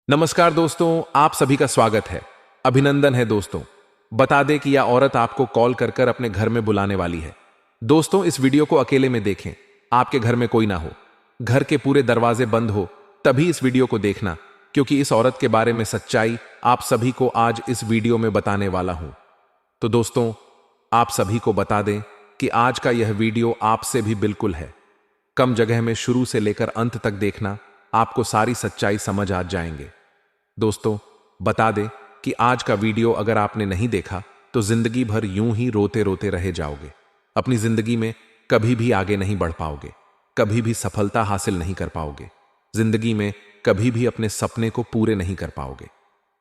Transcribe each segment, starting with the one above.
नमस्कार दोस्तों, आप सभी का स्वागत है। अभिनंदन है दोस्तों। बता दें कि यह औरत आपको कॉल कर कर अपने घर में बुलाने वाली है। दोस्तों, इस वीडियो को अकेले में देखें। आपके घर में कोई ना हो, घर के पूरे दरवाजे बंद हो, तभी इस वीडियो को देखना, क्योंकि इस औरत के बारे में सच्चाई आप सभी को आज इस वीडियो में बताने वाला हूं। तो दोस्तों, आप सभी को बता दें कि आज का यह वीडियो आपसे भी बिल्कुल है। कम जगह में शुरू से लेकर अंत तक देखना, आपको सारी सच्चाई समझ आ जाएंगे। दोस्तों, बता दें कि आज का वीडियो अगर आपने नहीं देखा तो जिंदगी भर यूं ही रोते रोते रह जाओगे। अपनी जिंदगी में कभी भी आगे नहीं बढ़ पाओगे, कभी भी सफलता हासिल नहीं कर पाओगे, जिंदगी में कभी भी अपने सपने को पूरे नहीं कर पाओगे।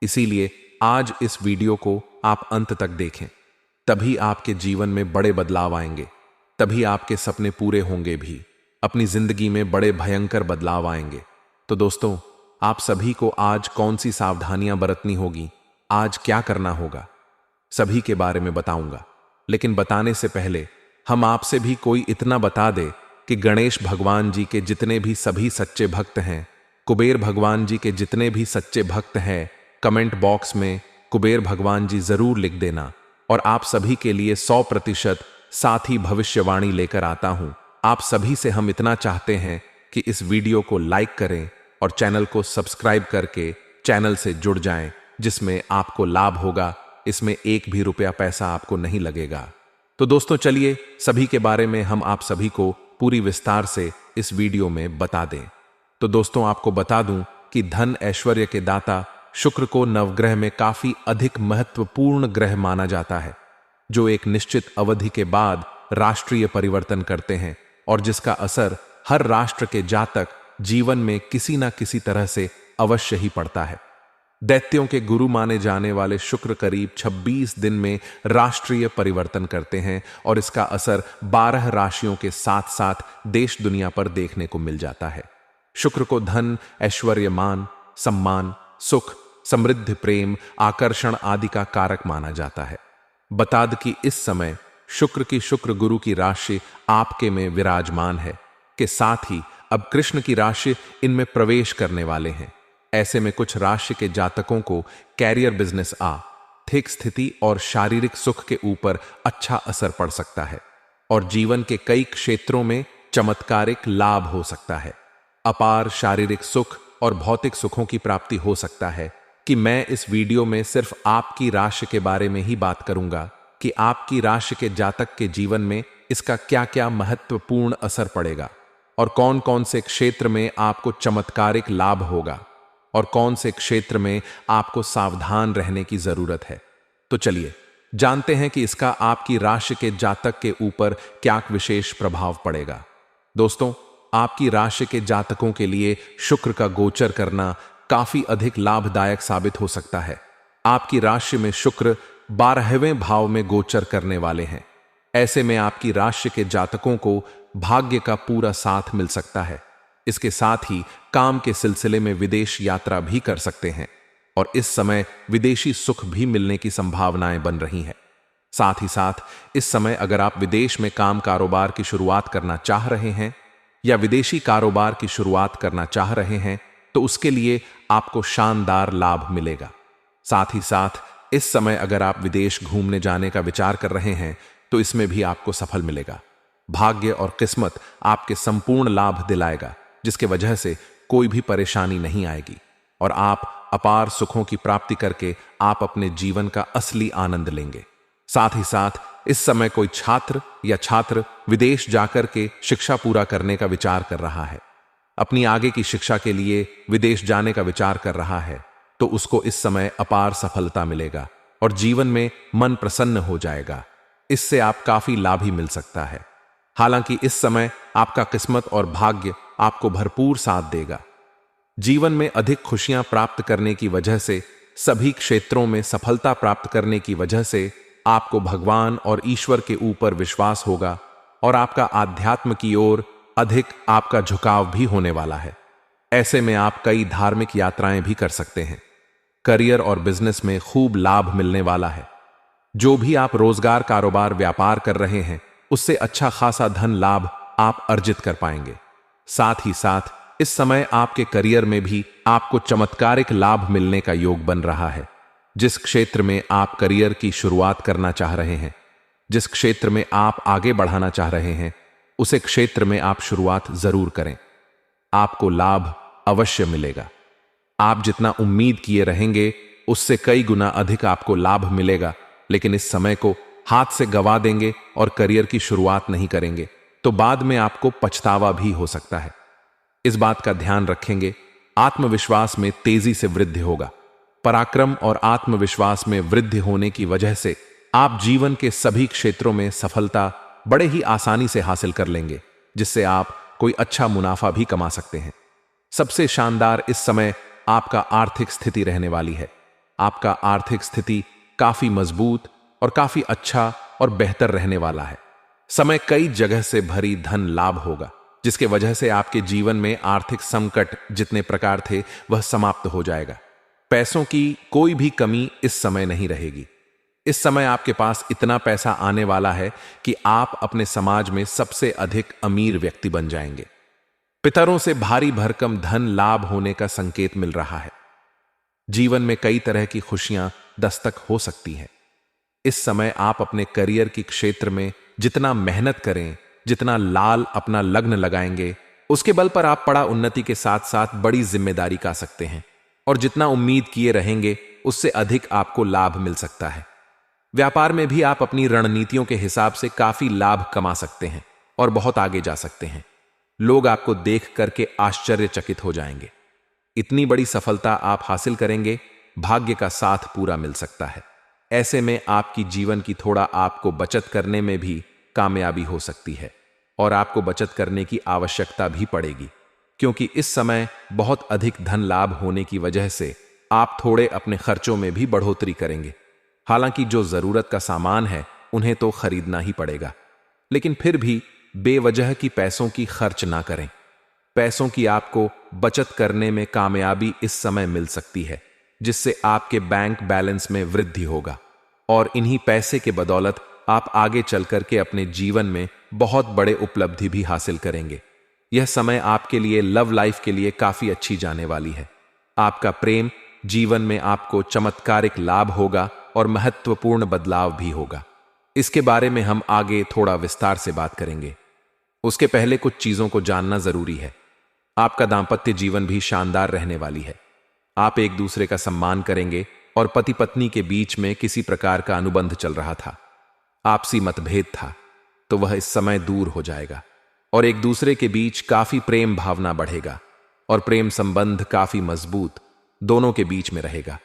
इसीलिए आज इस वीडियो को आप अंत तक देखें, तभी आपके जीवन में बड़े बदलाव आएंगे, तभी आपके सपने पूरे होंगे भी, अपनी जिंदगी में बड़े भयंकर बदलाव आएंगे। तो दोस्तों, आप सभी को आज कौन सी सावधानियां बरतनी होगी, आज क्या करना होगा, सभी के बारे में बताऊंगा। लेकिन बताने से पहले हम आपसे भी कोई इतना बता दे कि गणेश भगवान जी के जितने भी सभी सच्चे भक्त हैं, कुबेर भगवान जी के जितने भी सच्चे भक्त हैं, कमेंट बॉक्स में कुबेर भगवान जी जरूर लिख देना। और आप सभी के लिए 100% साथी भविष्यवाणी लेकर आता हूं। आप सभी से हम इतना चाहते हैं कि इस वीडियो को लाइक करें और चैनल को सब्सक्राइब करके चैनल से जुड़ जाएं, जिसमें आपको लाभ होगा। इसमें एक भी रुपया पैसा आपको नहीं लगेगा। तो दोस्तों, चलिए सभी के बारे में हम आप सभी को पूरी विस्तार से इस वीडियो में बता दें। तो दोस्तों, आपको बता दूं कि धन ऐश्वर्य के दाता शुक्र को नवग्रह में काफी अधिक महत्वपूर्ण ग्रह माना जाता है, जो एक निश्चित अवधि के बाद राष्ट्रीय परिवर्तन करते हैं और जिसका असर हर राष्ट्र के जातक जीवन में किसी ना किसी तरह से अवश्य ही पड़ता है। दैत्यों के गुरु माने जाने वाले शुक्र करीब 26 दिन में राष्ट्रीय परिवर्तन करते हैं और इसका असर 12 राशियों के साथ साथ देश दुनिया पर देखने को मिल जाता है। शुक्र को धन, ऐश्वर्य, मान, सम्मान, सुख, समृद्धि, प्रेम, आकर्षण आदि का कारक माना जाता है। बता दें कि इस समय शुक्र गुरु की राशि आपके में विराजमान है, के साथ ही अब कृष्ण की राशि इनमें प्रवेश करने वाले हैं। ऐसे में कुछ राशि के जातकों को कैरियर, बिजनेस, आर्थिक स्थिति और शारीरिक सुख के ऊपर अच्छा असर पड़ सकता है और जीवन के कई क्षेत्रों में चमत्कारिक लाभ हो सकता है। अपार शारीरिक सुख और भौतिक सुखों की प्राप्ति हो सकता है कि मैं इस वीडियो में सिर्फ आपकी राशि के बारे में ही बात करूंगा कि आपकी राशि के जातक के जीवन में इसका क्या क्या महत्वपूर्ण असर पड़ेगा और कौन कौन से क्षेत्र में आपको चमत्कारिक लाभ होगा और कौन से क्षेत्र में आपको सावधान रहने की जरूरत है। तो चलिए जानते हैं कि इसका आपकी राशि के जातक के ऊपर क्या विशेष प्रभाव पड़ेगा। दोस्तों, आपकी राशि के जातकों के लिए शुक्र का गोचर करना काफी अधिक लाभदायक साबित हो सकता है। आपकी राशि में शुक्र 12वें भाव में गोचर करने वाले हैं। ऐसे में आपकी राशि के जातकों को भाग्य का पूरा साथ मिल सकता है। इसके साथ ही काम के सिलसिले में विदेश यात्रा भी कर सकते हैं और इस समय विदेशी सुख भी मिलने की संभावनाएं बन रही हैं। साथ ही साथ इस समय अगर आप विदेश में काम कारोबार की शुरुआत करना चाह रहे हैं या विदेशी कारोबार की शुरुआत करना चाह रहे हैं तो उसके लिए आपको शानदार लाभ मिलेगा। साथ ही साथ इस समय अगर आप विदेश घूमने जाने का विचार कर रहे हैं तो इसमें भी आपको सफल मिलेगा। भाग्य और किस्मत आपके संपूर्ण लाभ दिलाएगा, जिसके वजह से कोई भी परेशानी नहीं आएगी और आप अपार सुखों की प्राप्ति करके आप अपने जीवन का असली आनंद लेंगे। साथ ही साथ इस समय कोई छात्र विदेश जाकर के शिक्षा पूरा करने का विचार कर रहा है, अपनी आगे की शिक्षा के लिए विदेश जाने का विचार कर रहा है, तो उसको इस समय अपार सफलता मिलेगा और जीवन में मन प्रसन्न हो जाएगा। इससे आप काफी लाभ ही मिल सकता है। हालांकि इस समय आपका किस्मत और भाग्य आपको भरपूर साथ देगा। जीवन में अधिक खुशियां प्राप्त करने की वजह से, सभी क्षेत्रों में सफलता प्राप्त करने की वजह से आपको भगवान और ईश्वर के ऊपर विश्वास होगा और आपका आध्यात्म की ओर अधिक आपका झुकाव भी होने वाला है। ऐसे में आप कई धार्मिक यात्राएं भी कर सकते हैं। करियर और बिजनेस में खूब लाभ मिलने वाला है। जो भी आप रोजगार, कारोबार, व्यापार कर रहे हैं उससे अच्छा खासा धन लाभ आप अर्जित कर पाएंगे। साथ ही साथ इस समय आपके करियर में भी आपको चमत्कारिक लाभ मिलने का योग बन रहा है। जिस क्षेत्र में आप करियर की शुरुआत करना चाह रहे हैं, जिस क्षेत्र में आप आगे बढ़ाना चाह रहे हैं, उसे क्षेत्र में आप शुरुआत जरूर करें। आपको लाभ अवश्य मिलेगा। आप जितना उम्मीद किए रहेंगे उससे कई गुना अधिक आपको लाभ मिलेगा, लेकिन इस समय को हाथ से गंवा देंगे और करियर की शुरुआत नहीं करेंगे तो बाद में आपको पछतावा भी हो सकता है। इस बात का ध्यान रखेंगे। आत्मविश्वास में तेजी से वृद्धि होगा। पराक्रम और आत्मविश्वास में वृद्धि होने की वजह से आप जीवन के सभी क्षेत्रों में सफलता बड़े ही आसानी से हासिल कर लेंगे, जिससे आप कोई अच्छा मुनाफा भी कमा सकते हैं। सबसे शानदार इस समय आपका आर्थिक स्थिति रहने वाली है। आपका आर्थिक स्थिति काफी मजबूत और काफी अच्छा और बेहतर रहने वाला है। समय कई जगह से भरी धन लाभ होगा, जिसके वजह से आपके जीवन में आर्थिक संकट जितने प्रकार थे वह समाप्त हो जाएगा। पैसों की कोई भी कमी इस समय नहीं रहेगी। इस समय आपके पास इतना पैसा आने वाला है कि आप अपने समाज में सबसे अधिक अमीर व्यक्ति बन जाएंगे। पितरों से भारी भरकम धन लाभ होने का संकेत मिल रहा है। जीवन में कई तरह की खुशियां दस्तक हो सकती हैं। इस समय आप अपने करियर की क्षेत्र में जितना मेहनत करें, जितना लाल अपना लग्न लगाएंगे, उसके बल पर आप बड़ा उन्नति के साथ साथ बड़ी जिम्मेदारी का सकते हैं और जितना उम्मीद किए रहेंगे उससे अधिक आपको लाभ मिल सकता है। व्यापार में भी आप अपनी रणनीतियों के हिसाब से काफी लाभ कमा सकते हैं और बहुत आगे जा सकते हैं। लोग आपको देख करके आश्चर्यचकित हो जाएंगे। इतनी बड़ी सफलता आप हासिल करेंगे, भाग्य का साथ पूरा मिल सकता है। ऐसे में आपकी जीवन की थोड़ा आपको बचत करने में भी कामयाबी हो सकती है और आपको बचत करने की आवश्यकता भी पड़ेगी, क्योंकि इस समय बहुत अधिक धन लाभ होने की वजह से आप थोड़े अपने खर्चों में भी बढ़ोतरी करेंगे। हालांकि जो जरूरत का सामान है उन्हें तो खरीदना ही पड़ेगा, लेकिन फिर भी बेवजह की पैसों की खर्च ना करें। पैसों की आपको बचत करने में कामयाबी इस समय मिल सकती है, जिससे आपके बैंक बैलेंस में वृद्धि होगा और इन्हीं पैसे के बदौलत आप आगे चल करके अपने जीवन में बहुत बड़े उपलब्धि भी हासिल करेंगे। यह समय आपके लिए लव लाइफ के लिए काफी अच्छी जाने वाली है। आपका प्रेम जीवन में आपको चमत्कारिक लाभ होगा और महत्वपूर्ण बदलाव भी होगा। इसके बारे में हम आगे थोड़ा विस्तार से बात करेंगे। उसके पहले कुछ चीजों को जानना जरूरी है। आपका दांपत्य जीवन भी शानदार रहने वाली है। आप एक दूसरे का सम्मान करेंगे और पति पत्नी के बीच में किसी प्रकार का अनुबंध चल रहा था, आपसी मतभेद था, तो वह इस समय दूर हो जाएगा और एक दूसरे के बीच काफी प्रेम भावना बढ़ेगा और प्रेम संबंध काफी मजबूत दोनों के बीच में रहेगा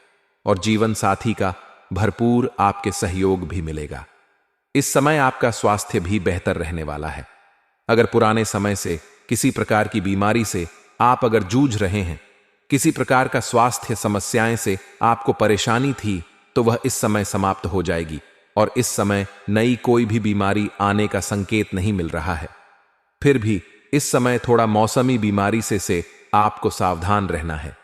और जीवन साथी का भरपूर आपके सहयोग भी मिलेगा। इस समय आपका स्वास्थ्य भी बेहतर रहने वाला है। अगर पुराने समय से किसी प्रकार की बीमारी से आप अगर जूझ रहे हैं, किसी प्रकार का स्वास्थ्य समस्याएं से आपको परेशानी थी, तो वह इस समय समाप्त हो जाएगी और इस समय नई कोई भी बीमारी आने का संकेत नहीं मिल रहा है। फिर भी इस समय थोड़ा मौसमी बीमारी से आपको सावधान रहना है।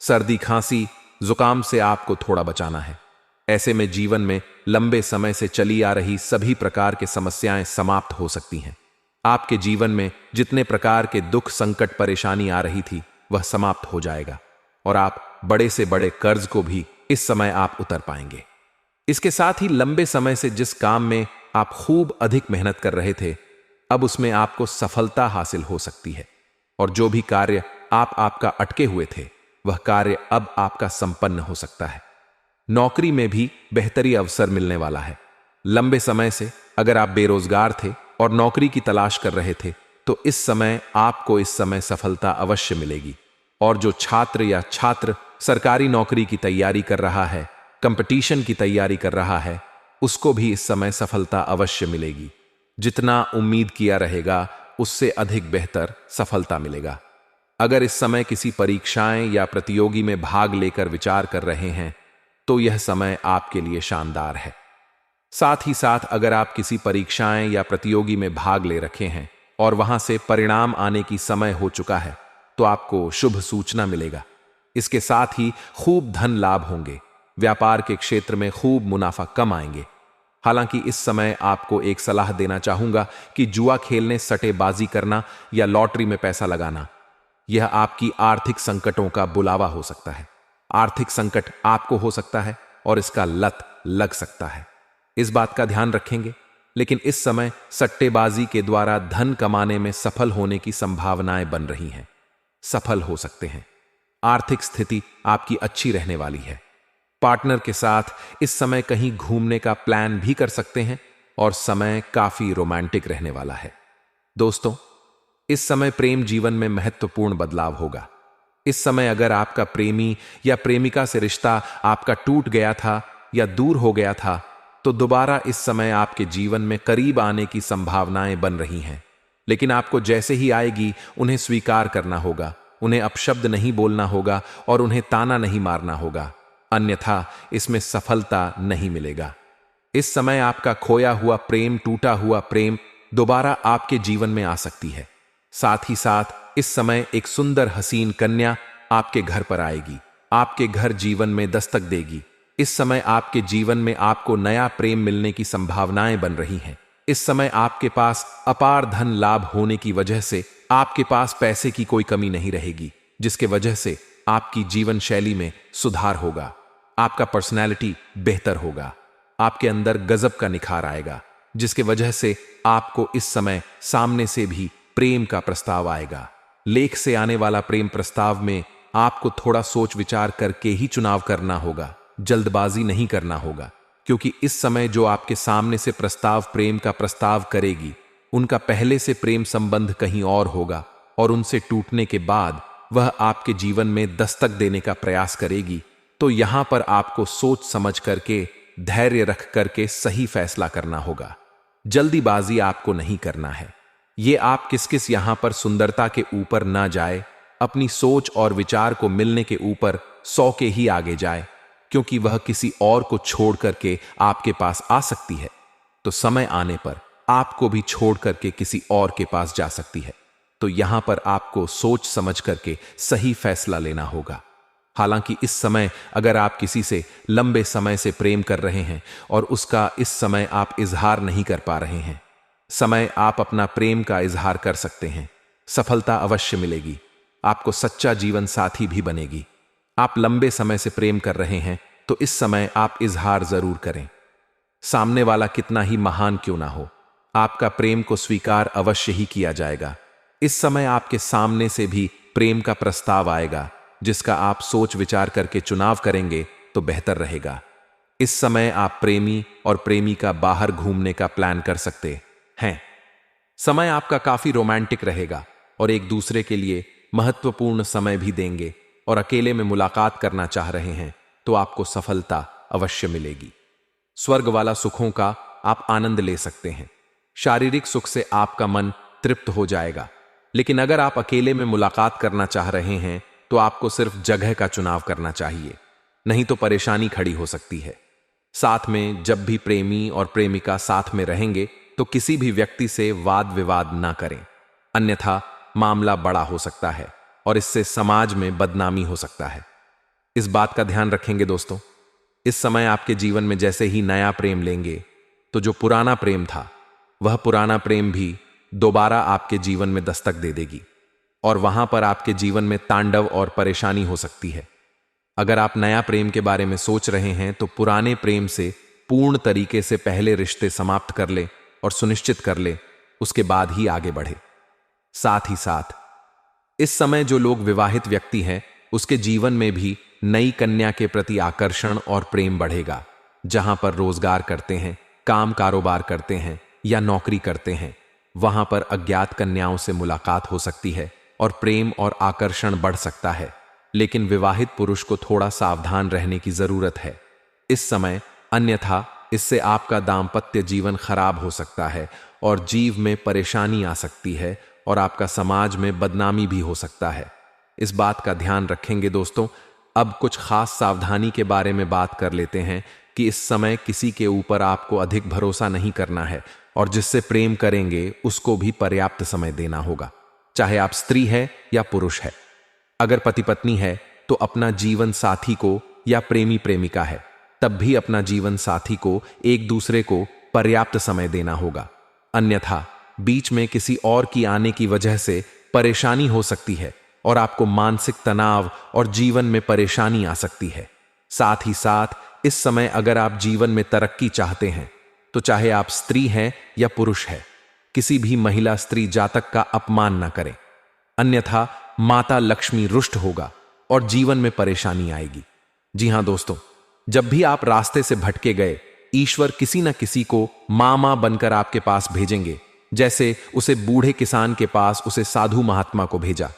सर्दी खांसी जुकाम से आपको थोड़ा बचाना है। ऐसे में जीवन में लंबे समय से चली आ रही सभी प्रकार की समस्याएं समाप्त हो सकती हैं। आपके जीवन में जितने प्रकार के दुख संकट परेशानी आ रही थी वह समाप्त हो जाएगा और आप बड़े से बड़े कर्ज को भी इस समय आप उतर पाएंगे। इसके साथ ही लंबे समय से जिस काम में आप खूब अधिक मेहनत कर रहे थे, अब उसमें आपको सफलता हासिल हो सकती है और जो भी कार्य आपका अटके हुए थे वह कार्य अब आपका संपन्न हो सकता है। नौकरी में भी बेहतरी अवसर मिलने वाला है। लंबे समय से अगर आप बेरोजगार थे और नौकरी की तलाश कर रहे थे, तो इस समय आपको इस समय सफलता अवश्य मिलेगी और जो छात्र या छात्र सरकारी नौकरी की तैयारी कर रहा है, कंपटीशन की तैयारी कर रहा है, उसको भी इस समय सफलता अवश्य मिलेगी। जितना उम्मीद किया रहेगा उससे अधिक बेहतर सफलता मिलेगा। अगर इस समय किसी परीक्षाएं या प्रतियोगी में भाग लेकर विचार कर रहे हैं तो यह समय आपके लिए शानदार है। साथ ही साथ अगर आप किसी परीक्षाएं या प्रतियोगी में भाग ले रखे हैं और वहां से परिणाम आने की समय हो चुका है तो आपको शुभ सूचना मिलेगा। इसके साथ ही खूब धन लाभ होंगे। व्यापार के क्षेत्र में खूब मुनाफा कम आएंगे। हालांकि इस समय आपको एक सलाह देना चाहूंगा कि जुआ खेलने, सट्टेबाजी करना या लॉटरी में पैसा लगाना यह आपकी आर्थिक संकटों का बुलावा हो सकता है। आर्थिक संकट आपको हो सकता है और इसका लत लग सकता है, इस बात का ध्यान रखेंगे। लेकिन इस समय सट्टेबाजी के द्वारा धन कमाने में सफल होने की संभावनाएं बन रही हैं। सफल हो सकते हैं। आर्थिक स्थिति आपकी अच्छी रहने वाली है। पार्टनर के साथ इस समय कहीं घूमने का प्लान भी कर सकते हैं और समय काफी रोमांटिक रहने वाला है। दोस्तों, इस समय प्रेम जीवन में महत्वपूर्ण बदलाव होगा। इस समय अगर आपका प्रेमी या प्रेमिका से रिश्ता आपका टूट गया था या दूर हो गया था, तो दोबारा इस समय आपके जीवन में करीब आने की संभावनाएं बन रही हैं। लेकिन आपको जैसे ही आएगी उन्हें स्वीकार करना होगा, उन्हें अपशब्द नहीं बोलना होगा और उन्हें ताना नहीं मारना होगा, अन्यथा इसमें सफलता नहीं मिलेगा। इस समय आपका खोया हुआ प्रेम, टूटा हुआ प्रेम दोबारा आपके जीवन में आ सकती है। साथ ही साथ इस समय एक सुंदर हसीन कन्या आपके घर पर आएगी, आपके घर जीवन में दस्तक देगी। इस समय आपके जीवन में आपको नया प्रेम मिलने की संभावनाएं बन रही हैं। इस समय आपके पास अपार धन लाभ होने की वजह से आपके पास पैसे की कोई कमी नहीं रहेगी, जिसके वजह से आपकी जीवन शैली में सुधार होगा। आपका पर्सनैलिटी बेहतर होगा, आपके अंदर गजब का निखार आएगा, जिसके वजह से आपको इस समय सामने से भी प्रेम का प्रस्ताव आएगा। लेख से आने वाला प्रेम प्रस्ताव में आपको थोड़ा सोच विचार करके ही चुनाव करना होगा, जल्दबाजी नहीं करना होगा, क्योंकि इस समय जो आपके सामने से प्रस्ताव प्रेम का प्रस्ताव करेगी, उनका पहले से प्रेम संबंध कहीं और होगा और उनसे टूटने के बाद वह आपके जीवन में दस्तक देने का प्रयास करेगी। तो यहां पर आपको सोच समझ करके, धैर्य रख करके सही फैसला करना होगा। जल्दीबाजी आपको नहीं करना है। ये आप किस किस यहां पर सुंदरता के ऊपर ना जाए, अपनी सोच और विचार को मिलने के ऊपर 100 के ही आगे जाए, क्योंकि वह किसी और को छोड़ करके आपके पास आ सकती है, तो समय आने पर आपको भी छोड़ करके किसी और के पास जा सकती है। तो यहां पर आपको सोच समझ करके सही फैसला लेना होगा। हालांकि इस समय अगर आप किसी से लंबे समय से प्रेम कर रहे हैं और उसका इस समय आप इजहार नहीं कर पा रहे हैं, समय आप अपना प्रेम का इजहार कर सकते हैं। सफलता अवश्य मिलेगी, आपको सच्चा जीवन साथी भी बनेगी। आप लंबे समय से प्रेम कर रहे हैं तो इस समय आप इजहार जरूर करें। सामने वाला कितना ही महान क्यों ना हो, आपका प्रेम को स्वीकार अवश्य ही किया जाएगा। इस समय आपके सामने से भी प्रेम का प्रस्ताव आएगा, जिसका आप सोच विचार करके चुनाव करेंगे तो बेहतर रहेगा। इस समय आप प्रेमी और प्रेमिका बाहर घूमने का प्लान कर सकते हैं। समय आपका काफी रोमांटिक रहेगा और एक दूसरे के लिए महत्वपूर्ण समय भी देंगे, और अकेले में मुलाकात करना चाह रहे हैं तो आपको सफलता अवश्य मिलेगी। स्वर्ग वाला सुखों का आप आनंद ले सकते हैं। शारीरिक सुख से आपका मन तृप्त हो जाएगा। लेकिन अगर आप अकेले में मुलाकात करना चाह रहे हैं तो आपको सिर्फ जगह का चुनाव करना चाहिए, नहीं तो परेशानी खड़ी हो सकती है। साथ में जब भी प्रेमी और प्रेमिका साथ में रहेंगे तो किसी भी व्यक्ति से वाद विवाद ना करें, अन्यथा मामला बड़ा हो सकता है और इससे समाज में बदनामी हो सकता है। इस बात का ध्यान रखेंगे दोस्तों। इस समय आपके जीवन में जैसे ही नया प्रेम लेंगे तो जो पुराना प्रेम था, वह पुराना प्रेम भी दोबारा आपके जीवन में दस्तक दे देगी और वहां पर आपके जीवन में तांडव और परेशानी हो सकती है। अगर आप नया प्रेम के बारे में सोच रहे हैं तो पुराने प्रेम से पूर्ण तरीके से पहले रिश्ते समाप्त कर ले और सुनिश्चित कर ले, उसके बाद ही आगे बढ़े। साथ ही साथ इस समय जो लोग विवाहित व्यक्ति हैं, उसके जीवन में भी नई कन्या के प्रति आकर्षण और प्रेम बढ़ेगा। जहां पर रोजगार करते हैं, काम कारोबार करते हैं या नौकरी करते हैं, वहां पर अज्ञात कन्याओं से मुलाकात हो सकती है और प्रेम और आकर्षण बढ़ सकता है। लेकिन विवाहित पुरुष को थोड़ा सावधान रहने की जरूरत है इस समय, अन्यथा इससे आपका दाम्पत्य जीवन खराब हो सकता है और जीव में परेशानी आ सकती है और आपका समाज में बदनामी भी हो सकता है। इस बात का ध्यान रखेंगे दोस्तों। अब कुछ खास सावधानी के बारे में बात कर लेते हैं कि इस समय किसी के ऊपर आपको अधिक भरोसा नहीं करना है और जिससे प्रेम करेंगे उसको भी पर्याप्त समय देना होगा, चाहे आप स्त्री है या पुरुष है। अगर पति पत्नी है तो अपना जीवन साथी को, या प्रेमी प्रेमिका है तब भी अपना जीवन साथी को एक दूसरे को पर्याप्त समय देना होगा, अन्यथा बीच में किसी और की आने की वजह से परेशानी हो सकती है और आपको मानसिक तनाव और जीवन में परेशानी आ सकती है। साथ ही साथ इस समय अगर आप जीवन में तरक्की चाहते हैं तो चाहे आप स्त्री हैं या पुरुष हैं, किसी भी महिला स्त्री जातक का अपमान न करें, अन्यथा माता लक्ष्मी रुष्ट होगा और जीवन में परेशानी आएगी। जी हां दोस्तों, जब भी आप रास्ते से भटके गए, ईश्वर किसी न किसी को मामा बनकर आपके पास भेजेंगे, जैसे उसे बूढ़े किसान के पास उसे साधु महात्मा को भेजा।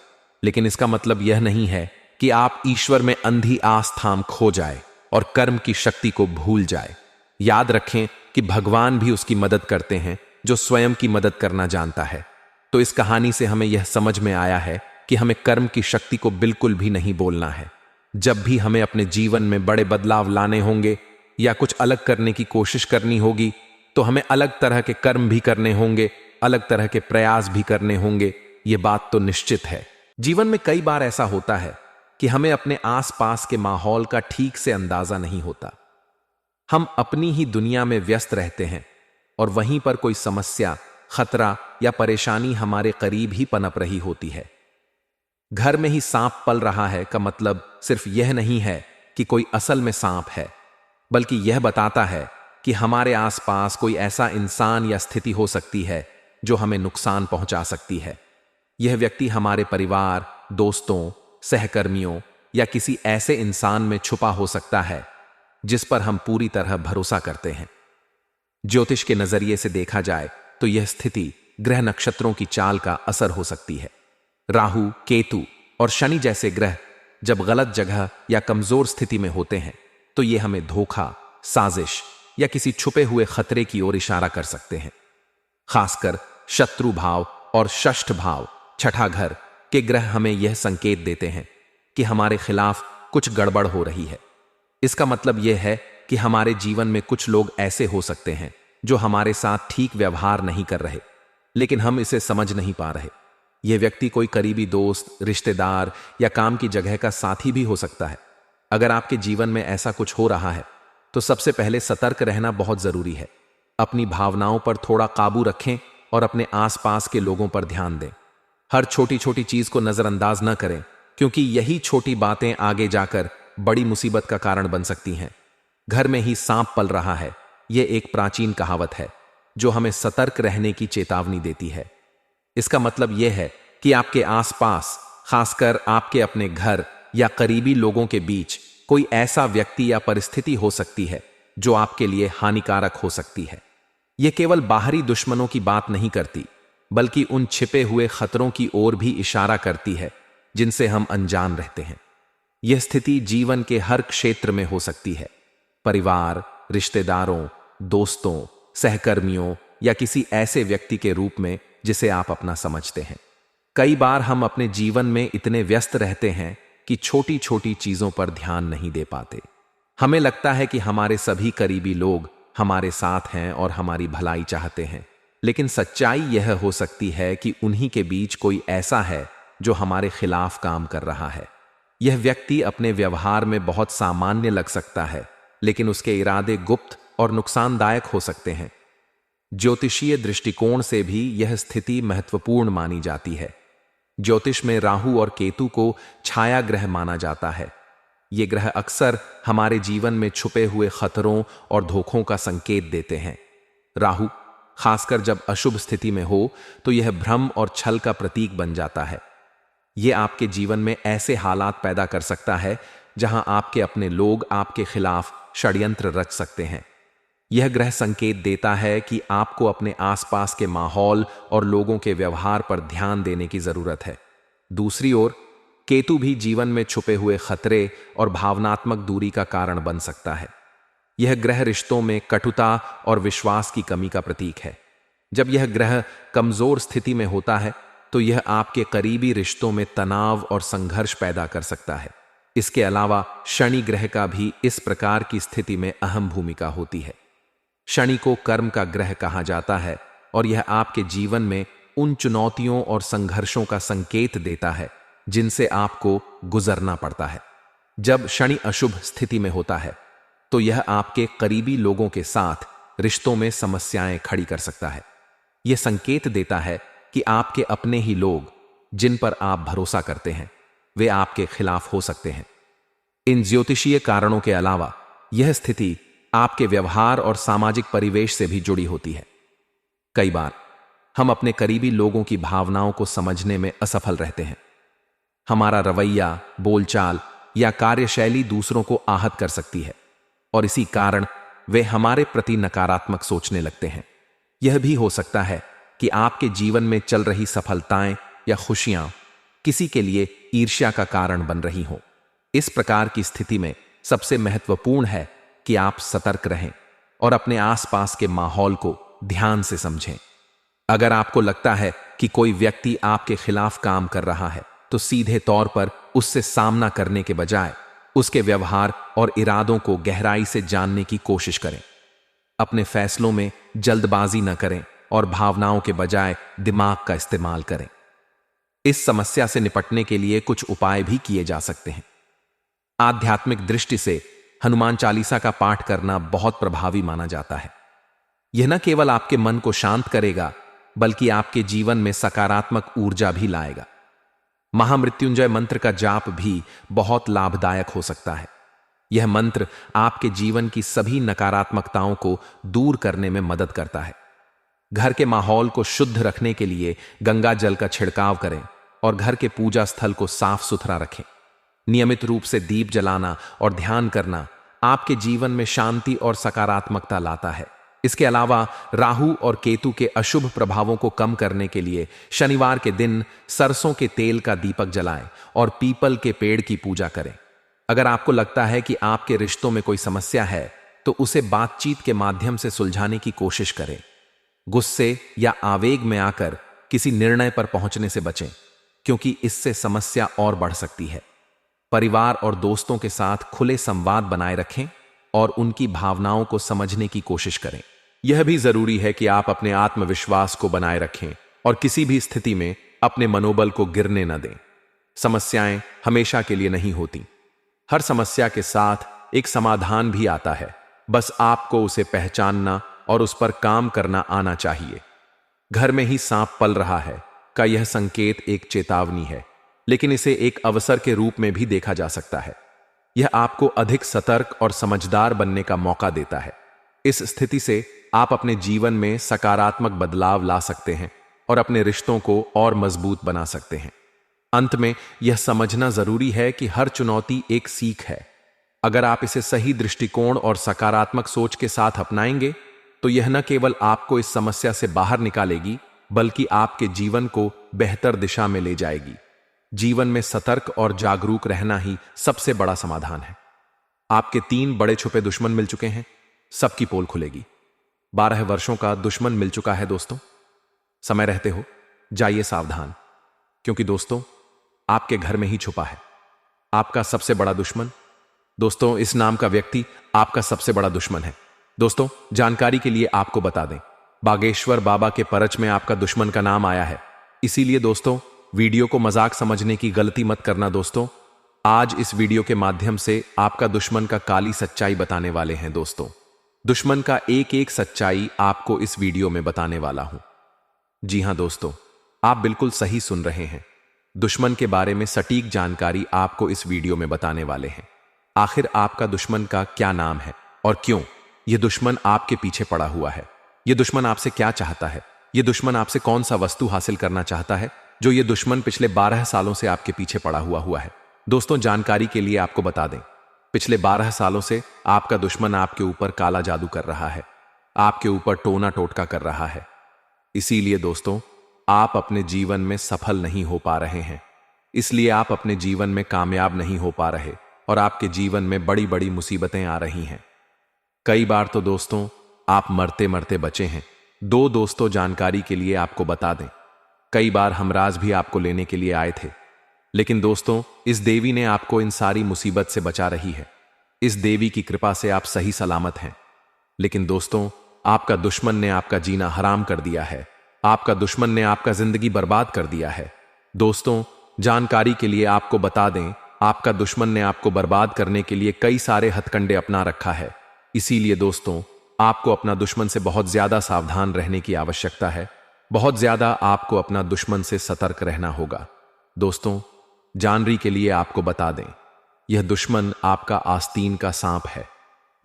लेकिन इसका मतलब यह नहीं है कि आप ईश्वर में अंधी आस्था खो जाए और कर्म की शक्ति को भूल जाए। याद रखें कि भगवान भी उसकी मदद करते हैं जो स्वयं की मदद करना जानता है। तो इस कहानी से हमें यह समझ में आया है कि हमें कर्म की शक्ति को बिल्कुल भी नहीं बोलना है। जब भी हमें अपने जीवन में बड़े बदलाव लाने होंगे या कुछ अलग करने की कोशिश करनी होगी, तो हमें अलग तरह के कर्म भी करने होंगे, अलग तरह के प्रयास भी करने होंगे। ये बात तो निश्चित है। जीवन में कई बार ऐसा होता है कि हमें अपने आसपास के माहौल का ठीक से अंदाजा नहीं होता। हम अपनी ही दुनिया में व्यस्त रहते हैं और वहीं पर कोई समस्या, खतरा या परेशानी हमारे करीब ही पनप रही होती है। घर में ही सांप पल रहा है का मतलब सिर्फ यह नहीं है कि कोई असल में सांप है, बल्कि यह बताता है कि हमारे आसपास कोई ऐसा इंसान या स्थिति हो सकती है जो हमें नुकसान पहुंचा सकती है। यह व्यक्ति हमारे परिवार, दोस्तों, सहकर्मियों या किसी ऐसे इंसान में छुपा हो सकता है जिस पर हम पूरी तरह भरोसा करते हैं। ज्योतिष के नजरिए से देखा जाए तो यह स्थिति ग्रह नक्षत्रों की चाल का असर हो सकती है। राहु, केतु और शनि जैसे ग्रह जब गलत जगह या कमजोर स्थिति में होते हैं तो ये हमें धोखा, साजिश या किसी छुपे हुए खतरे की ओर इशारा कर सकते हैं। खासकर शत्रु भाव और षष्ठ भाव, छठा घर के ग्रह हमें यह संकेत देते हैं कि हमारे खिलाफ कुछ गड़बड़ हो रही है। इसका मतलब यह है कि हमारे जीवन में कुछ लोग ऐसे हो सकते हैं जो हमारे साथ ठीक व्यवहार नहीं कर रहे, लेकिन हम इसे समझ नहीं पा रहे। यह व्यक्ति कोई करीबी दोस्त, रिश्तेदार या काम की जगह का साथी भी हो सकता है। अगर आपके जीवन में ऐसा कुछ हो रहा है तो सबसे पहले सतर्क रहना बहुत जरूरी है। अपनी भावनाओं पर थोड़ा काबू रखें और अपने आसपास के लोगों पर ध्यान दें। हर छोटी छोटी चीज को नजरअंदाज न करें, क्योंकि यही छोटी बातें आगे जाकर बड़ी मुसीबत का कारण बन सकती हैं। घर में ही सांप पल रहा है, यह एक प्राचीन कहावत है जो हमें सतर्क रहने की चेतावनी देती है। इसका मतलब यह है कि आपके आसपास, खासकर आपके अपने घर या करीबी लोगों के बीच कोई ऐसा व्यक्ति या परिस्थिति हो सकती है जो आपके लिए हानिकारक हो सकती है। यह केवल बाहरी दुश्मनों की बात नहीं करती, बल्कि उन छिपे हुए खतरों की ओर भी इशारा करती है जिनसे हम अनजान रहते हैं। यह स्थिति जीवन के हर क्षेत्र में हो सकती है। परिवार, रिश्तेदारों, दोस्तों, सहकर्मियों या किसी ऐसे व्यक्ति के रूप में जिसे आप अपना समझते हैं। कई बार हम अपने जीवन में इतने व्यस्त रहते हैं कि छोटी छोटी चीजों पर ध्यान नहीं दे पाते। हमें लगता है कि हमारे सभी करीबी लोग हमारे साथ हैं और हमारी भलाई चाहते हैं, लेकिन सच्चाई यह हो सकती है कि उन्हीं के बीच कोई ऐसा है जो हमारे खिलाफ काम कर रहा है। यह व्यक्ति अपने व्यवहार में बहुत सामान्य लग सकता है, लेकिन उसके इरादे गुप्त और नुकसानदायक हो सकते हैं। ज्योतिषीय दृष्टिकोण से भी यह स्थिति महत्वपूर्ण मानी जाती है। ज्योतिष में राहु और केतु को छाया ग्रह माना जाता है। ये ग्रह अक्सर हमारे जीवन में छुपे हुए खतरों और धोखों का संकेत देते हैं। राहु, खासकर जब अशुभ स्थिति में हो, तो यह भ्रम और छल का प्रतीक बन जाता है। यह आपके जीवन में ऐसे हालात पैदा कर सकता है जहां आपके अपने लोग आपके खिलाफ षड्यंत्र रच सकते हैं। यह ग्रह संकेत देता है कि आपको अपने आसपास के माहौल और लोगों के व्यवहार पर ध्यान देने की जरूरत है। दूसरी ओर, केतु भी जीवन में छुपे हुए खतरे और भावनात्मक दूरी का कारण बन सकता है। यह ग्रह रिश्तों में कटुता और विश्वास की कमी का प्रतीक है। जब यह ग्रह कमजोर स्थिति में होता है तो यह आपके करीबी रिश्तों में तनाव और संघर्ष पैदा कर सकता है। इसके अलावा शनि ग्रह का भी इस प्रकार की स्थिति में अहम भूमिका होती है। शनि को कर्म का ग्रह कहा जाता है और यह आपके जीवन में उन चुनौतियों और संघर्षों का संकेत देता है जिनसे आपको गुजरना पड़ता है। जब शनि अशुभ स्थिति में होता है तो यह आपके करीबी लोगों के साथ रिश्तों में समस्याएं खड़ी कर सकता है। यह संकेत देता है कि आपके अपने ही लोग, जिन पर आप भरोसा करते हैं, वे आपके खिलाफ हो सकते हैं। इन ज्योतिषीय कारणों के अलावा यह स्थिति आपके व्यवहार और सामाजिक परिवेश से भी जुड़ी होती है। कई बार हम अपने करीबी लोगों की भावनाओं को समझने में असफल रहते हैं। हमारा रवैया, बोलचाल या कार्यशैली दूसरों को आहत कर सकती है और इसी कारण वे हमारे प्रति नकारात्मक सोचने लगते हैं। यह भी हो सकता है कि आपके जीवन में चल रही सफलताएं या खुशियां किसी के लिए ईर्ष्या का कारण बन रही हों। इस प्रकार की स्थिति में सबसे महत्वपूर्ण है कि आप सतर्क रहें और अपने आसपास के माहौल को ध्यान से समझें। अगर आपको लगता है कि कोई व्यक्ति आपके खिलाफ काम कर रहा है, तो सीधे तौर पर उससे सामना करने के बजाय उसके व्यवहार और इरादों को गहराई से जानने की कोशिश करें। अपने फैसलों में जल्दबाजी न करें और भावनाओं के बजाय दिमाग का इस्तेमाल करें। इस समस्या से निपटने के लिए कुछ उपाय भी किए जा सकते हैं। आध्यात्मिक दृष्टि से हनुमान चालीसा का पाठ करना बहुत प्रभावी माना जाता है। यह न केवल आपके मन को शांत करेगा, बल्कि आपके जीवन में सकारात्मक ऊर्जा भी लाएगा। महामृत्युंजय मंत्र का जाप भी बहुत लाभदायक हो सकता है। यह मंत्र आपके जीवन की सभी नकारात्मकताओं को दूर करने में मदद करता है। घर के माहौल को शुद्ध रखने के लिए गंगा जल का छिड़काव करें और घर के पूजा स्थल को साफ सुथरा रखें। नियमित रूप से दीप जलाना और ध्यान करना आपके जीवन में शांति और सकारात्मकता लाता है। इसके अलावा राहु और केतु के अशुभ प्रभावों को कम करने के लिए शनिवार के दिन सरसों के तेल का दीपक जलाएं और पीपल के पेड़ की पूजा करें। अगर आपको लगता है कि आपके रिश्तों में कोई समस्या है, तो उसे बातचीत के माध्यम से सुलझाने की कोशिश करें। गुस्से या आवेग में आकर किसी निर्णय पर पहुंचने से बचें, क्योंकि इससे समस्या और बढ़ सकती है। परिवार और दोस्तों के साथ खुले संवाद बनाए रखें और उनकी भावनाओं को समझने की कोशिश करें। यह भी जरूरी है कि आप अपने आत्मविश्वास को बनाए रखें और किसी भी स्थिति में अपने मनोबल को गिरने न दें। समस्याएं हमेशा के लिए नहीं होती। हर समस्या के साथ एक समाधान भी आता है, बस आपको उसे पहचानना और उस पर काम करना आना चाहिए। घर में ही सांप पल रहा है का यह संकेत एक चेतावनी है, लेकिन इसे एक अवसर के रूप में भी देखा जा सकता है। यह आपको अधिक सतर्क और समझदार बनने का मौका देता है। इस स्थिति से आप अपने जीवन में सकारात्मक बदलाव ला सकते हैं और अपने रिश्तों को और मजबूत बना सकते हैं। अंत में यह समझना जरूरी है कि हर चुनौती एक सीख है। अगर आप इसे सही दृष्टिकोण और सकारात्मक सोच के साथ अपनाएंगे, तो यह न केवल आपको इस समस्या से बाहर निकालेगी, बल्कि आपके जीवन को बेहतर दिशा में ले जाएगी। जीवन में सतर्क और जागरूक रहना ही सबसे बड़ा समाधान है। आपके 3 बड़े छुपे दुश्मन मिल चुके हैं, सबकी पोल खुलेगी। 12 वर्षों का दुश्मन मिल चुका है दोस्तों। समय रहते हो जाइए सावधान, क्योंकि दोस्तों आपके घर में ही छुपा है आपका सबसे बड़ा दुश्मन। दोस्तों, इस नाम का व्यक्ति आपका सबसे बड़ा दुश्मन है। दोस्तों, जानकारी के लिए आपको बता दें, बागेश्वर बाबा के परच में आपका दुश्मन का नाम आया है। इसीलिए दोस्तों, वीडियो को मजाक समझने की गलती मत करना। दोस्तों, आज इस वीडियो के माध्यम से आपका दुश्मन का काली सच्चाई बताने वाले हैं। दोस्तों, दुश्मन का एक एक सच्चाई आपको इस वीडियो में बताने वाला हूं। जी हां दोस्तों, आप बिल्कुल सही सुन रहे हैं। दुश्मन के बारे में सटीक जानकारी आपको इस वीडियो में बताने वाले हैं। आखिर आपका दुश्मन का क्या नाम है और क्यों यह दुश्मन आपके पीछे पड़ा हुआ है? यह दुश्मन आपसे क्या चाहता है? यह दुश्मन आपसे कौन सा वस्तु हासिल करना चाहता है जो ये दुश्मन पिछले 12 सालों से आपके पीछे पड़ा हुआ है? दोस्तों, जानकारी के लिए आपको बता दें, पिछले 12 सालों से आपका दुश्मन आपके ऊपर काला जादू कर रहा है, आपके ऊपर टोना टोटका कर रहा है। इसीलिए दोस्तों, आप अपने जीवन में सफल नहीं हो पा रहे हैं। इसलिए आप अपने जीवन में कामयाब नहीं हो पा रहे और आपके जीवन में बड़ी बड़ी मुसीबतें आ रही हैं। कई बार तो दोस्तों आप मरते मरते बचे हैं। दोस्तों, जानकारी के लिए आपको बता दें, कई बार हमराज भी आपको लेने के लिए आए थे, लेकिन दोस्तों इस देवी ने आपको इन सारी मुसीबत से बचा रही है। इस देवी की कृपा से आप सही सलामत हैं। लेकिन दोस्तों, आपका दुश्मन ने आपका जीना हराम कर दिया है। आपका दुश्मन ने आपका जिंदगी बर्बाद कर दिया है। दोस्तों, जानकारी के लिए आपको बता दें, आपका दुश्मन ने आपको बर्बाद करने के लिए कई सारे हथकंडे अपना रखा है। इसीलिए दोस्तों, आपको अपना दुश्मन से बहुत ज्यादा सावधान रहने की आवश्यकता है। बहुत ज्यादा आपको अपना दुश्मन से सतर्क रहना होगा। दोस्तों, जानकारी के लिए आपको बता दें, यह दुश्मन आपका आस्तीन का सांप है।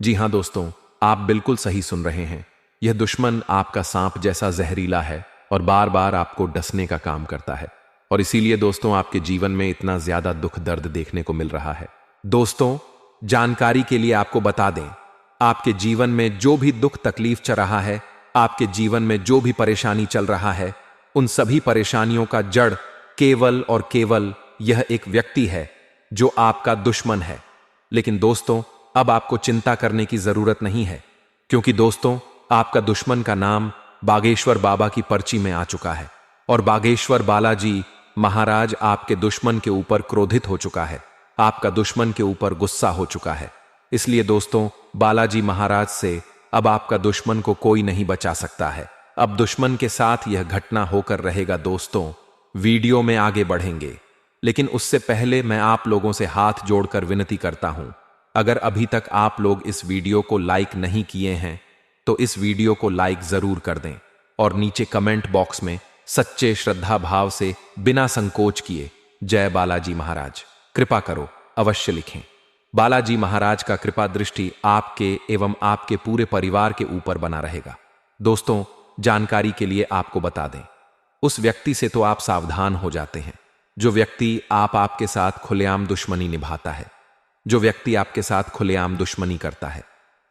जी हां दोस्तों, आप बिल्कुल सही सुन रहे हैं। यह दुश्मन आपका सांप जैसा जहरीला है और बार बार आपको डसने का काम करता है, और इसीलिए दोस्तों आपके जीवन में इतना ज्यादा दुख दर्द देखने को मिल रहा है। दोस्तों, जानकारी के लिए आपको बता दें, आपके जीवन में जो भी दुख तकलीफ चल रहा है, आपके जीवन में जो भी परेशानी चल रहा है, उन सभी परेशानियों का जड़ केवल और केवल यह एक व्यक्ति है जो आपका दुश्मन है। लेकिन दोस्तों, अब आपको चिंता करने की जरूरत नहीं है, क्योंकि दोस्तों आपका दुश्मन का नाम बागेश्वर बाबा की पर्ची में आ चुका है, और बागेश्वर बालाजी महाराज आपके दुश्मन के ऊपर क्रोधित हो चुका है, आपका दुश्मन के ऊपर गुस्सा हो चुका है। इसलिए दोस्तों, बालाजी महाराज से अब आपका दुश्मन को कोई नहीं बचा सकता है। अब दुश्मन के साथ यह घटना होकर रहेगा। दोस्तों, वीडियो में आगे बढ़ेंगे, लेकिन उससे पहले मैं आप लोगों से हाथ जोड़कर विनती करता हूं, अगर अभी तक आप लोग इस वीडियो को लाइक नहीं किए हैं तो इस वीडियो को लाइक जरूर कर दें, और नीचे कमेंट बॉक्स में सच्चे श्रद्धा भाव से बिना संकोच किए जय बालाजी महाराज कृपा करो अवश्य लिखें। बालाजी महाराज का कृपा दृष्टि आपके एवं आपके पूरे परिवार के ऊपर बना रहेगा। दोस्तों, जानकारी के लिए आपको बता दें, उस व्यक्ति से तो आप सावधान हो जाते हैं जो व्यक्ति आपके साथ खुलेआम दुश्मनी निभाता है, जो व्यक्ति आपके साथ खुलेआम दुश्मनी करता है,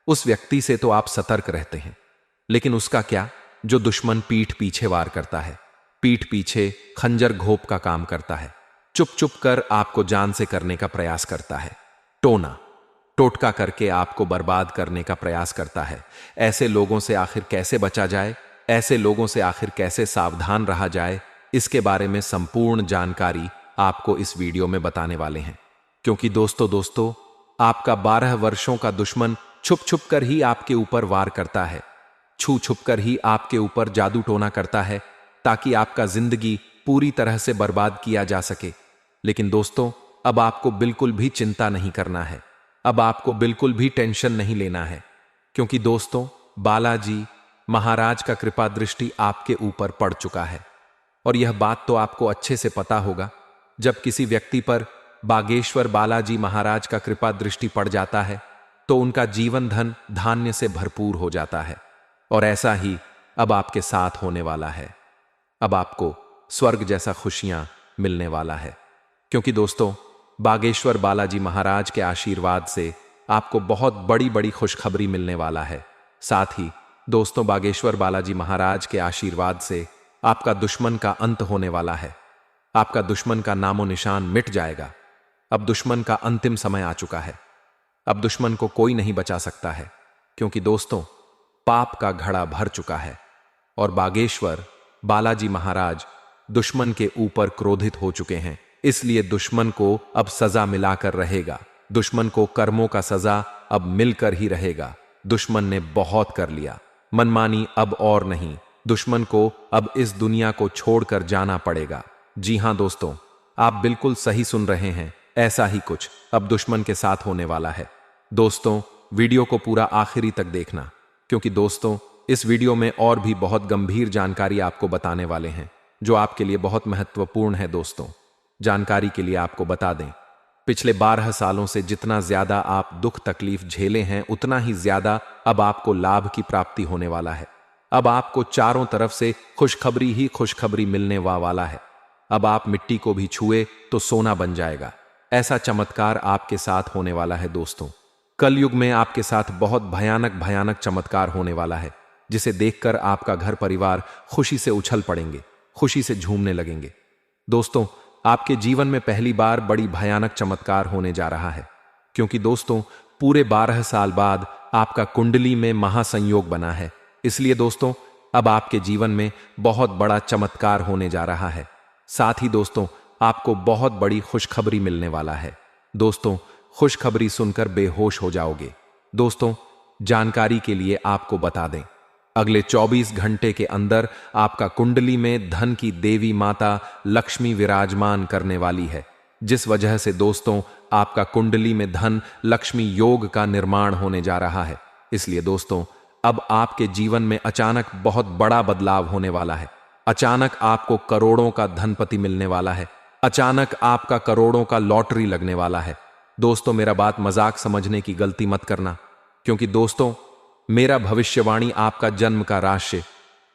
उस व्यक्ति से तो आप सतर्क रहते हैं। लेकिन उसका क्या जो दुश्मन पीठ पीछे वार करता है, पीठ पीछे खंजर घोप का काम करता है, चुप चुप कर आपको जान से करने का प्रयास करता है, टोना टोटका करके आपको बर्बाद करने का प्रयास करता है। ऐसे लोगों से आखिर कैसे बचा जाए, ऐसे लोगों से आखिर कैसे सावधान रहा जाए, इसके बारे में संपूर्ण जानकारी आपको इस वीडियो में बताने वाले हैं। क्योंकि दोस्तों आपका 12 वर्षों का दुश्मन छुप छुप कर ही आपके ऊपर वार करता है, छू छुप कर ही आपके ऊपर जादू टोना करता है, ताकि आपका जिंदगी पूरी तरह से बर्बाद किया जा सके। लेकिन दोस्तों, अब आपको बिल्कुल भी चिंता नहीं करना है, अब आपको बिल्कुल भी टेंशन नहीं लेना है, क्योंकि दोस्तों बालाजी महाराज का कृपा दृष्टि आपके ऊपर पड़ चुका है। और यह बात तो आपको अच्छे से पता होगा, जब किसी व्यक्ति पर बागेश्वर बालाजी महाराज का कृपा दृष्टि पड़ जाता है तो उनका जीवन धन धान्य से भरपूर हो जाता है, और ऐसा ही अब आपके साथ होने वाला है। अब आपको स्वर्ग जैसा खुशियां मिलने वाला है, क्योंकि दोस्तों बागेश्वर बालाजी महाराज के आशीर्वाद से आपको बहुत बड़ी बड़ी खुशखबरी मिलने वाला है। साथ ही दोस्तों बागेश्वर बालाजी महाराज के आशीर्वाद से आपका दुश्मन का अंत होने वाला है, आपका दुश्मन का नामो निशान मिट जाएगा। अब दुश्मन का अंतिम समय आ चुका है, अब दुश्मन को कोई नहीं बचा सकता है, क्योंकि दोस्तों पाप का घड़ा भर चुका है, और बागेश्वर बालाजी महाराज दुश्मन के ऊपर क्रोधित हो चुके हैं। इसलिए दुश्मन को अब सजा मिलाकर रहेगा, दुश्मन को कर्मों का सजा अब मिलकर ही रहेगा। दुश्मन ने बहुत कर लिया, मनमानी अब और नहीं, दुश्मन को अब इस दुनिया को छोड़कर जाना पड़ेगा। जी हां दोस्तों, आप बिल्कुल सही सुन रहे हैं, ऐसा ही कुछ अब दुश्मन के साथ होने वाला है। दोस्तों, वीडियो को पूरा आखिरी तक देखना, क्योंकि दोस्तों इस वीडियो में और भी बहुत गंभीर जानकारी आपको बताने वाले हैं, जो आपके लिए बहुत महत्वपूर्ण है। दोस्तों, जानकारी के लिए आपको बता दें, पिछले 12 सालों से जितना ज्यादा आप दुख तकलीफ झेले हैं, उतना ही ज्यादा अब आपको लाभ की प्राप्ति होने वाला है। अब आपको चारों तरफ से खुशखबरी ही खुशखबरी मिलने वाला है। अब आप मिट्टी को भी छुए तो सोना बन जाएगा, ऐसा चमत्कार आपके साथ होने वाला है। दोस्तों, कलयुग में आपके साथ बहुत भयानक भयानक चमत्कार होने वाला है, जिसे देखकर आपका घर परिवार खुशी से उछल पड़ेंगे, खुशी से झूमने लगेंगे। दोस्तों, आपके जीवन में पहली बार बड़ी भयानक चमत्कार होने जा रहा है, क्योंकि दोस्तों पूरे 12 साल बाद आपका कुंडली में महासंयोग बना है। इसलिए दोस्तों अब आपके जीवन में बहुत बड़ा चमत्कार होने जा रहा है। साथ ही दोस्तों आपको बहुत बड़ी खुशखबरी मिलने वाला है। दोस्तों, खुशखबरी सुनकर बेहोश हो जाओगे। दोस्तों, जानकारी के लिए आपको बता दें, अगले 24 घंटे के अंदर आपका कुंडली में धन की देवी माता लक्ष्मी विराजमान करने वाली है, जिस वजह से दोस्तों आपका कुंडली में धन लक्ष्मी योग का निर्माण होने जा रहा है। इसलिए दोस्तों अब आपके जीवन में अचानक बहुत बड़ा बदलाव होने वाला है। अचानक आपको करोड़ों का धनपति मिलने वाला है। अचानक आपका करोड़ों का लॉटरी लगने वाला है। दोस्तों, मेरा बात मजाक समझने की गलती मत करना, क्योंकि दोस्तों, मेरा भविष्यवाणी आपका जन्म का राशि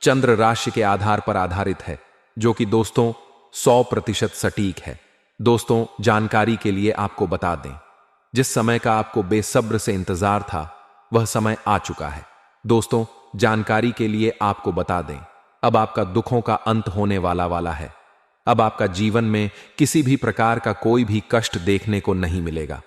चंद्र राशि के आधार पर आधारित है, जो कि दोस्तों 100% सटीक है। दोस्तों, जानकारी के लिए आपको बता दें, जिस समय का आपको बेसब्र से इंतजार था वह समय आ चुका है। दोस्तों, जानकारी के लिए आपको बता दें, अब आपका दुखों का अंत होने वाला है। अब आपका जीवन में किसी भी प्रकार का कोई भी कष्ट देखने को नहीं मिलेगा।